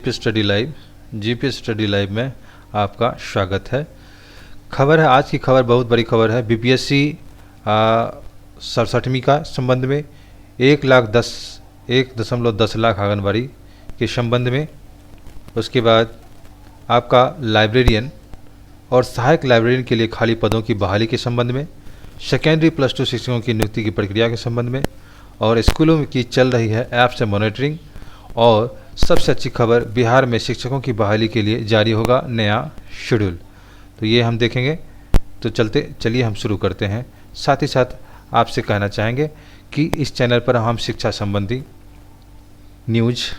GP study live में आपका स्वागत है। खबर है, आज की खबर बहुत बड़ी खबर है। बीपीएससी 67वीं का संबंध में 1.10 लाख आंगनबाड़ी के संबंध में, उसके बाद आपका लाइब्रेरियन और सहायक लाइब्रेरियन के लिए खाली पदों की बहाली के संबंध में, सेकेंडरी +2 शिक्षकों की नियुक्ति की प्रक्रिया के संबंध में, और स्कूलों की चल रही है ऐप से मॉनिटरिंग, और सबसे अच्छी खबर, बिहार में शिक्षकों की बहाली के लिए जारी होगा नया शेड्यूल। तो ये हम देखेंगे। तो चलिए हम शुरू करते हैं। साथ ही साथ आपसे कहना चाहेंगे कि इस चैनल पर हम शिक्षा संबंधी न्यूज़,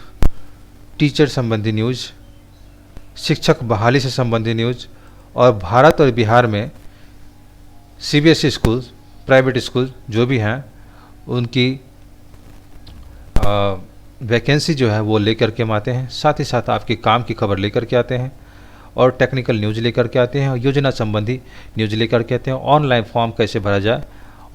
टीचर संबंधी न्यूज़, शिक्षक बहाली से संबंधी न्यूज़, और भारत और बिहार में सीबीएसई स्कूल, प्राइवेट स्कूल जो भी हैं उनकी वैकेंसी जो है वो लेकर के हम आते हैं। साथ ही साथ आपके काम की खबर लेकर के आते हैं, और टेक्निकल न्यूज़ लेकर के आते हैं, और योजना संबंधी न्यूज़ लेकर के आते हैं, ऑनलाइन फॉर्म कैसे भरा जाए,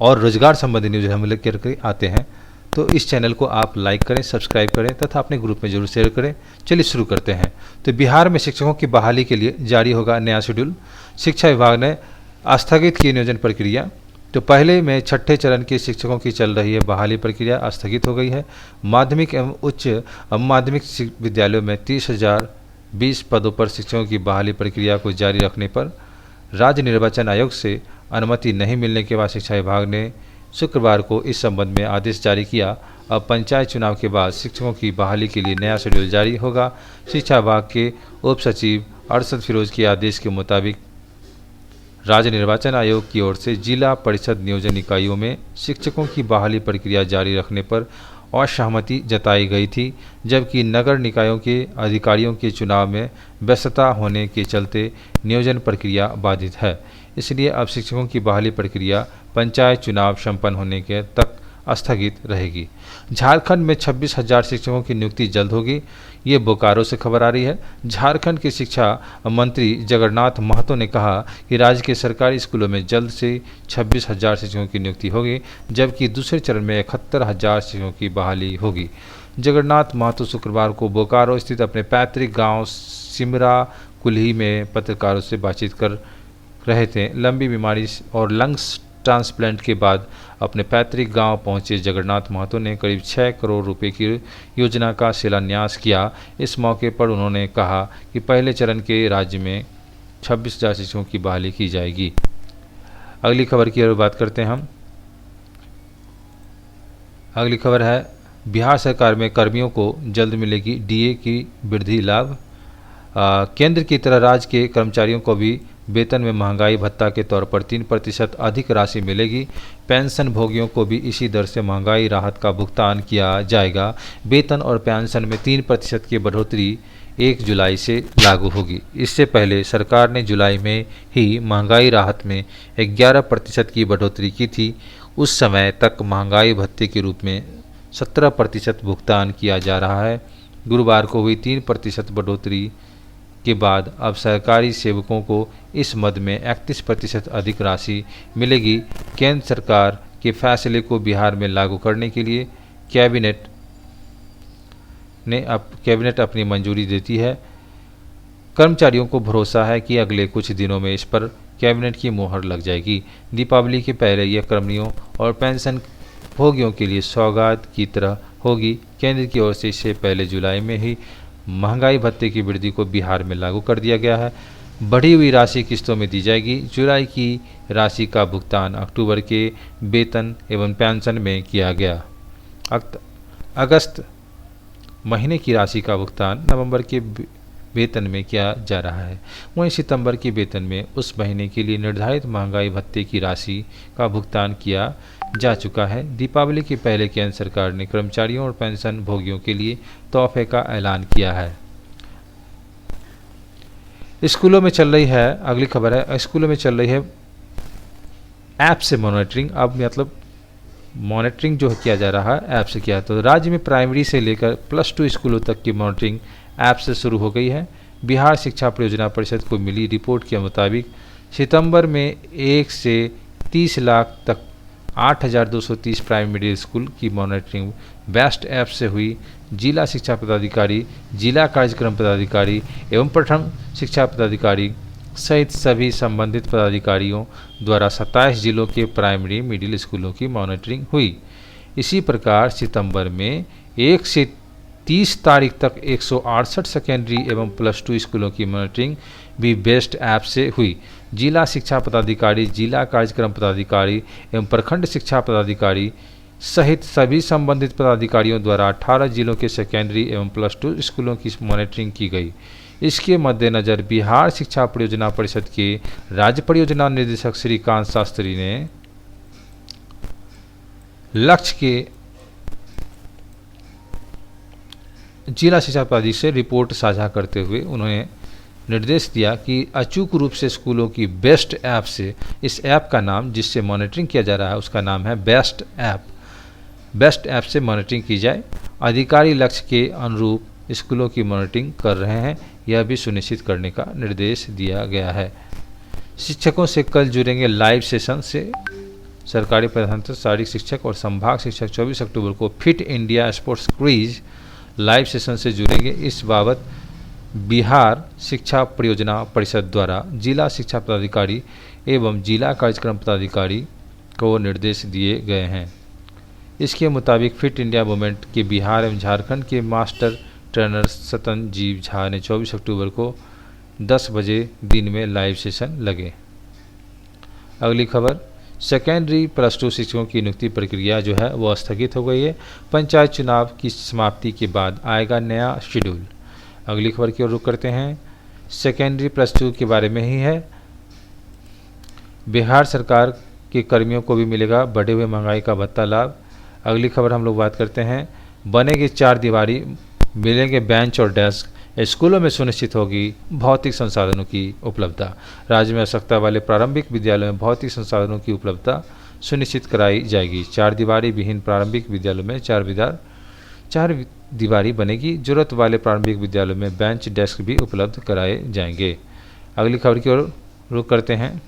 और रोजगार संबंधी न्यूज़ हम लेकर के आते हैं। तो इस चैनल को आप लाइक करें, सब्सक्राइब करें तथा अपने ग्रुप में जरूर शेयर करें। चलिए शुरू करते हैं। तो बिहार में शिक्षकों की बहाली के लिए जारी होगा नया शेड्यूल। शिक्षा विभाग ने स्थगित की नियोजन प्रक्रिया। तो पहले में छठे चरण के शिक्षकों की चल रही है बहाली प्रक्रिया स्थगित हो गई है। माध्यमिक एवं उच्च माध्यमिक विद्यालयों में 30,020 पदों पर शिक्षकों की बहाली प्रक्रिया को जारी रखने पर राज्य निर्वाचन आयोग से अनुमति नहीं मिलने के बाद शिक्षा विभाग ने शुक्रवार को इस संबंध में आदेश जारी किया। अब पंचायत चुनाव के बाद शिक्षकों की बहाली के लिए नया शेड्यूल जारी होगा। शिक्षा विभाग के उप सचिव अरशद फिरोज के आदेश के मुताबिक राज्य निर्वाचन आयोग की ओर से जिला परिषद नियोजन इकाइयों में शिक्षकों की बहाली प्रक्रिया जारी रखने पर असहमति जताई गई थी, जबकि नगर निकायों के अधिकारियों के चुनाव में व्यस्तता होने के चलते नियोजन प्रक्रिया बाधित है। इसलिए अब शिक्षकों की बहाली प्रक्रिया पंचायत चुनाव संपन्न होने के तक स्थगित रहेगी। झारखंड में 26,000 शिक्षकों की नियुक्ति जल्द होगी। ये बोकारो से खबर आ रही है। झारखंड के शिक्षा मंत्री जगन्नाथ महतो ने कहा कि राज्य के सरकारी स्कूलों में जल्द से 26,000 शिक्षकों की नियुक्ति होगी, जबकि दूसरे चरण में 71,000 शिक्षकों की बहाली होगी। जगन्नाथ महतो शुक्रवार को बोकारो स्थित अपने पैतृक गांव सिमरा कुल्ही में पत्रकारों से बातचीत कर रहे थे। लंबी बीमारी और लंग्स ट्रांसप्लांट के बाद अपने पैतृक गांव पहुंचे जगन्नाथ महतो ने करीब 6 करोड़ रुपए की योजना का शिलान्यास किया। इस मौके पर उन्होंने कहा कि पहले चरण के राज्य में 26,000 शिक्षकों की बहाली की जाएगी। अगली खबर की ओर बात करते हैं हम। अगली खबर है, बिहार सरकार में कर्मियों को जल्द मिलेगी डीए की वृद्धि लाभ। केंद्र की तरह राज्य के कर्मचारियों को भी वेतन में महंगाई भत्ता के तौर पर 3% अधिक राशि मिलेगी। पेंशन भोगियों को भी इसी दर से महंगाई राहत का भुगतान किया जाएगा। वेतन और पेंशन में 3% की बढ़ोतरी 1 जुलाई से लागू होगी। इससे पहले सरकार ने जुलाई में ही महंगाई राहत में 11% की बढ़ोतरी की थी। उस समय तक महंगाई भत्ते के रूप में 17% भुगतान किया जा रहा है। गुरुवार को हुई 3% बढ़ोतरी के बाद अब सरकारी सेवकों को इस मद में 31% अधिक राशि मिलेगी। केंद्र सरकार के फैसले को बिहार में लागू करने के लिए कैबिनेट अपनी मंजूरी देती है। कर्मचारियों को भरोसा है कि अगले कुछ दिनों में इस पर कैबिनेट की मोहर लग जाएगी। दीपावली के पहले यह कर्मियों और पेंशन भोगियों के लिए सौगात की तरह होगी। केंद्र की ओर से इससे पहले जुलाई में ही महंगाई भत्ते की वृद्धि को बिहार में लागू कर दिया गया है। बढ़ी हुई राशि किस्तों में दी जाएगी। जुलाई की राशि का भुगतान अक्टूबर के वेतन एवं पेंशन में किया गया। अगस्त महीने की राशि का भुगतान नवंबर के वेतन में किया जा रहा है। वहीं सितंबर के वेतन में उस महीने के लिए निर्धारित महंगाई भत्ते की राशि का भुगतान किया जा चुका है। दीपावली के पहले केंद्र सरकार ने कर्मचारियों और पेंशन भोगियों के लिए तोहफे का ऐलान किया है। स्कूलों में चल रही है, अगली खबर है, स्कूलों में चल रही है ऐप से मॉनिटरिंग। अब मतलब मॉनिटरिंग जो किया जा रहा है ऐप से किया। तो राज्य में प्राइमरी से लेकर +2 स्कूलों तक की मॉनिटरिंग ऐप से शुरू हो गई है। बिहार शिक्षा परियोजना परिषद को मिली रिपोर्ट के मुताबिक सितंबर में 1 से 30 लाख तक 8,230 प्राइमरी मिडिल स्कूल की मॉनिटरिंग बेस्ट ऐप से हुई। जिला शिक्षा पदाधिकारी, जिला कार्यक्रम पदाधिकारी एवं प्रथम शिक्षा पदाधिकारी सहित सभी संबंधित पदाधिकारियों द्वारा 27 जिलों के प्राइमरी मिडिल स्कूलों की मॉनिटरिंग हुई। इसी प्रकार सितंबर में 1 से 30 तारीख तक 168 सेकेंडरी एवं +2 स्कूलों की मॉनिटरिंग भी बेस्ट ऐप से हुई। जिला शिक्षा पदाधिकारी, जिला कार्यक्रम पदाधिकारी एवं प्रखंड शिक्षा पदाधिकारी सहित सभी संबंधित पदाधिकारियों द्वारा 18 जिलों के सेकेंडरी एवं +2 स्कूलों की मॉनिटरिंग की गई। इसके मद्देनज़र बिहार शिक्षा परियोजना परिषद के राज्य परियोजना निदेशक श्रीकांत शास्त्री ने लक्ष्य के जिला शिक्षा पदाधिकारी से रिपोर्ट साझा करते हुए उन्होंने निर्देश दिया कि अचूक रूप से स्कूलों की बेस्ट ऐप से, इस ऐप का नाम जिससे मॉनिटरिंग किया जा रहा है उसका नाम है बेस्ट ऐप, बेस्ट ऐप से मॉनिटरिंग की जाए। अधिकारी लक्ष्य के अनुरूप स्कूलों की मॉनिटरिंग कर रहे हैं, यह भी सुनिश्चित करने का निर्देश दिया गया है। शिक्षकों से कल जुड़ेंगे लाइव सेशन से। सरकारी प्रधानतंत्र शारीरिक शिक्षक और संभाग शिक्षक 24 अक्टूबर को fit India sports quiz live session से जुड़ेंगे। इस बाबत बिहार शिक्षा परियोजना परिषद द्वारा जिला शिक्षा पदाधिकारी एवं जिला कार्यक्रम पदाधिकारी को निर्देश दिए गए हैं। इसके मुताबिक फिट इंडिया मूवमेंट के बिहार एवं झारखंड के मास्टर ट्रेनर सतनजीव झा ने 24 अक्टूबर को 10 बजे दिन में लाइव सेशन लगे। अगली खबर, सेकेंडरी +2 शिक्षकों की नियुक्ति प्रक्रिया जो है वह स्थगित हो गई है। पंचायत चुनाव की समाप्ति के बाद आएगा नया शेड्यूल। अगली खबर की ओर रुख करते हैं, सेकेंडरी +2 के बारे में ही है। बिहार सरकार के कर्मियों को भी मिलेगा बढ़े हुए महंगाई का भत्ता लाभ। अगली खबर हम लोग बात करते हैं, बनेगी 4 दीवारी, मिलेंगे बेंच और डेस्क, स्कूलों में सुनिश्चित होगी भौतिक संसाधनों की उपलब्धता। राज्य में आवश्यकता वाले प्रारंभिक विद्यालयों में भौतिक संसाधनों की उपलब्धता सुनिश्चित कराई जाएगी। 4 दीवारी विहीन प्रारंभिक विद्यालयों में 4 दीवारी बनेगी। जरूरत वाले प्रारंभिक विद्यालयों में बेंच डेस्क भी उपलब्ध कराए जाएंगे। अगली खबर की ओर रुख करते हैं,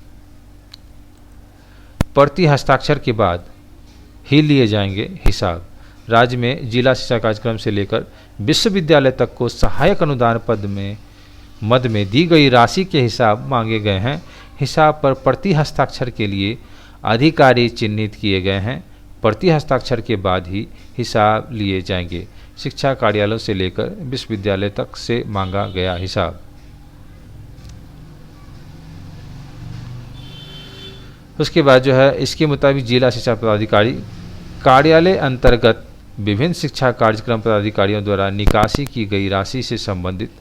प्रति हस्ताक्षर के बाद ही लिए जाएंगे हिसाब। राज्य में जिला शिक्षा कार्यक्रम से लेकर विश्वविद्यालय तक को सहायक अनुदान मद में दी गई राशि के हिसाब मांगे गए हैं। हिसाब पर प्रति हस्ताक्षर के लिए अधिकारी चिन्हित किए गए हैं। प्रति हस्ताक्षर के बाद ही हिसाब लिए जाएंगे। शिक्षा कार्यालयों से लेकर विश्वविद्यालय तक से मांगा गया हिसाब। उसके बाद जो है इसके मुताबिक जिला शिक्षा पदाधिकारी कार्यालय अंतर्गत विभिन्न शिक्षा कार्यक्रम पदाधिकारियों द्वारा निकासी की गई राशि से संबंधित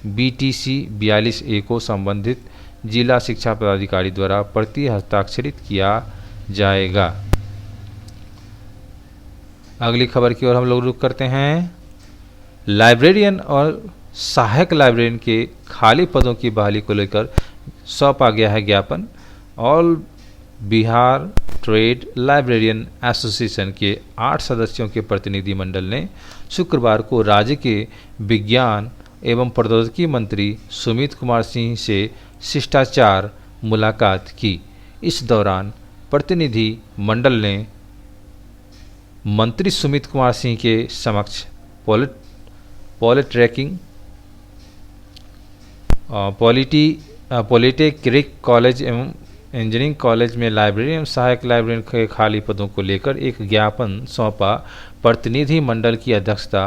BTC 42A को संबंधित जिला शिक्षा पदाधिकारी द्वारा प्रति हस्ताक्षरित किया जाएगा। अगली खबर की ओर हम लोग रुख करते हैं, लाइब्रेरियन और सहायक लाइब्रेरियन के खाली पदों की बहाली को लेकर सौंपा गया है ज्ञापन। All Bihar trade librarian association के 8 सदस्यों के प्रतिनिधि मंडल ने शुक्रवार को राज्य के विज्ञान एवं प्रौद्योगिकी मंत्री सुमित कुमार सिंह से शिष्टाचार मुलाकात की। इस दौरान प्रतिनिधि मंडल ने मंत्री सुमित कुमार सिंह के समक्ष पॉलिटेक्निक कॉलेज एवं इंजीनियरिंग कॉलेज में लाइब्रेरी एवं सहायक लाइब्रेरियन के खाली पदों को लेकर एक ज्ञापन सौंपा। प्रतिनिधि मंडल की अध्यक्षता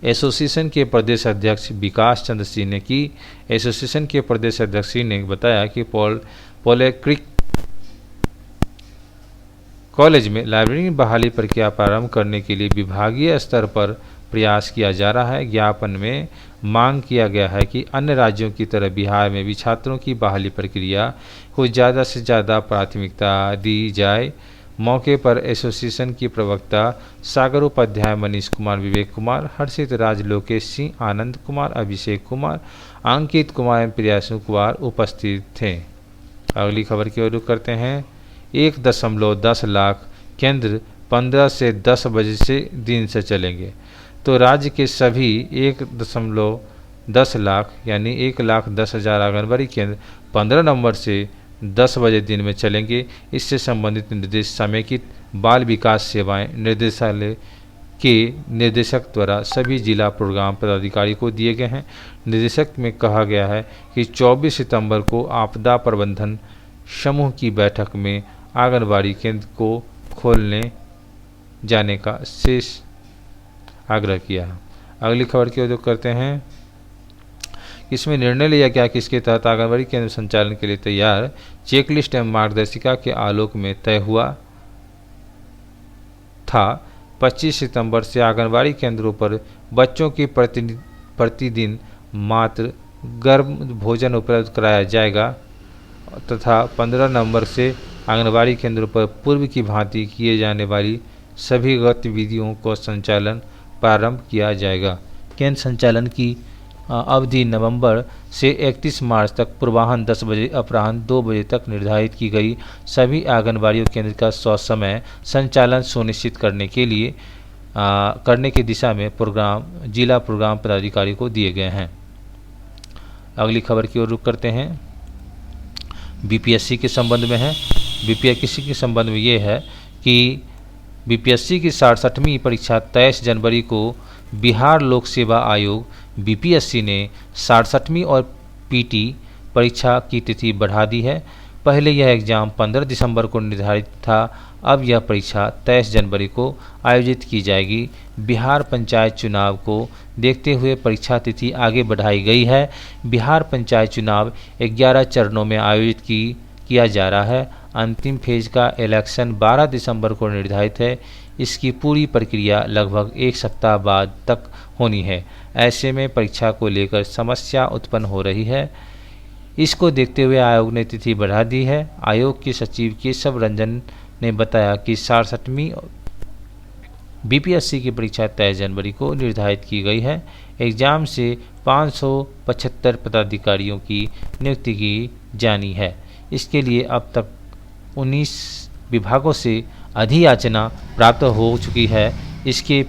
एसोसिएशन के प्रदेश अध्यक्ष विकास चंद्र सिंह ने की। एसोसिएशन के प्रदेश अध्यक्ष ने बताया कि पॉलिटेक्निक कॉलेज में लाइब्रेरी बहाली प्रक्रिया प्रारंभ करने के लिए विभागीय स्तर पर प्रयास किया जा रहा है। ज्ञापन में मांग किया गया है कि अन्य राज्यों की तरह बिहार में भी छात्रों की बहाली प्रक्रिया को ज़्यादा से ज़्यादा प्राथमिकता दी जाए। मौके पर एसोसिएशन की प्रवक्ता सागर उपाध्याय, मनीष कुमार, विवेक कुमार, हर्षित राज, लोकेश सिंह, आनंद कुमार, अभिषेक कुमार, अंकित कुमार एवं प्रियासु कुमार उपस्थित थे। अगली खबर की ओर रुख करते हैं, 1.10 लाख केंद्र 15 से 10 बजे से दिन से चलेंगे। तो राज्य के सभी 1.10 लाख यानी 1,10,000 आंगनबाड़ी केंद्र 15 नवंबर से 10 बजे दिन में चलेंगे। इससे संबंधित निर्देश समेकित बाल विकास सेवाएं निर्देशालय के निर्देशक द्वारा सभी जिला प्रोग्राम पदाधिकारी को दिए गए हैं। निर्देशक में कहा गया है कि 24 सितंबर को आपदा प्रबंधन समूह की बैठक में आंगनबाड़ी केंद्र को खोलने जाने का शेष आग्रह किया। अगली खबर की ओर करते हैं। इसमें निर्णय लिया गया कि इसके तहत आंगनबाड़ी केंद्र संचालन के लिए तैयार चेकलिस्ट एवं मार्गदर्शिका के आलोक में तय हुआ था 25 सितंबर से आंगनबाड़ी केंद्रों पर बच्चों की प्रतिदिन मात्र गर्म भोजन उपलब्ध कराया जाएगा तथा 15 नवंबर से आंगनबाड़ी केंद्रों पर पूर्व की भांति किए जाने वाली सभी गतिविधियों को संचालन प्रारंभ किया जाएगा। केंद्र संचालन की अवधि नवंबर से 31 मार्च तक पूर्वाह्न 10 बजे अपराह्न 2 बजे तक निर्धारित की गई। सभी आंगनबाड़ी केंद्र का ससमय संचालन सुनिश्चित करने की दिशा में जिला प्रोग्राम पदाधिकारी को दिए गए हैं। अगली खबर की ओर रुख करते हैं। बीपीएससी के संबंध में है। बीपीएससी के संबंध में ये है कि बीपीएससी की 67वीं परीक्षा 23 जनवरी को बिहार लोक सेवा आयोग बीपीएससी ने 67वीं और पीटी परीक्षा की तिथि बढ़ा दी है। पहले यह एग्ज़ाम 15 दिसंबर को निर्धारित था, अब यह परीक्षा 23 जनवरी को आयोजित की जाएगी। बिहार पंचायत चुनाव को देखते हुए परीक्षा तिथि आगे बढ़ाई गई है। बिहार पंचायत चुनाव 11 चरणों में आयोजित किया जा रहा है। अंतिम फेज का इलेक्शन 12 दिसंबर को निर्धारित है। इसकी पूरी प्रक्रिया लगभग 1 सप्ताह बाद तक होनी है। ऐसे में परीक्षा को लेकर समस्या उत्पन्न हो रही है। इसको देखते हुए आयोग ने तिथि बढ़ा दी है। आयोग के सचिव केशव रंजन ने बताया कि 67वीं बीपीएससी की परीक्षा 23 जनवरी को निर्धारित की गई है। एग्ज़ाम से 575 पदाधिकारियों की नियुक्ति की जानी है। इसके लिए अब तक 19 विभागों से अधियाचना प्राप्त हो चुकी है। इसके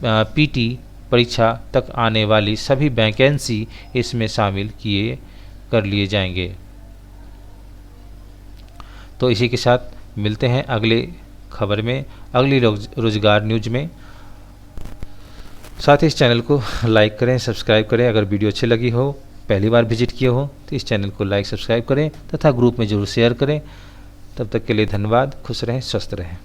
पीटी परीक्षा तक आने वाली सभी वैकेंसी इसमें शामिल कर लिए जाएंगे। तो इसी के साथ मिलते हैं अगले खबर में, अगली रोजगार न्यूज में। साथ ही इस चैनल को लाइक करें, सब्सक्राइब करें। अगर वीडियो अच्छी लगी हो, पहली बार विजिट किए हो तो इस चैनल को लाइक सब्सक्राइब करें तथा ग्रुप में जरूर शेयर करें। तब तक के लिए धन्यवाद। खुश रहें, स्वस्थ रहें।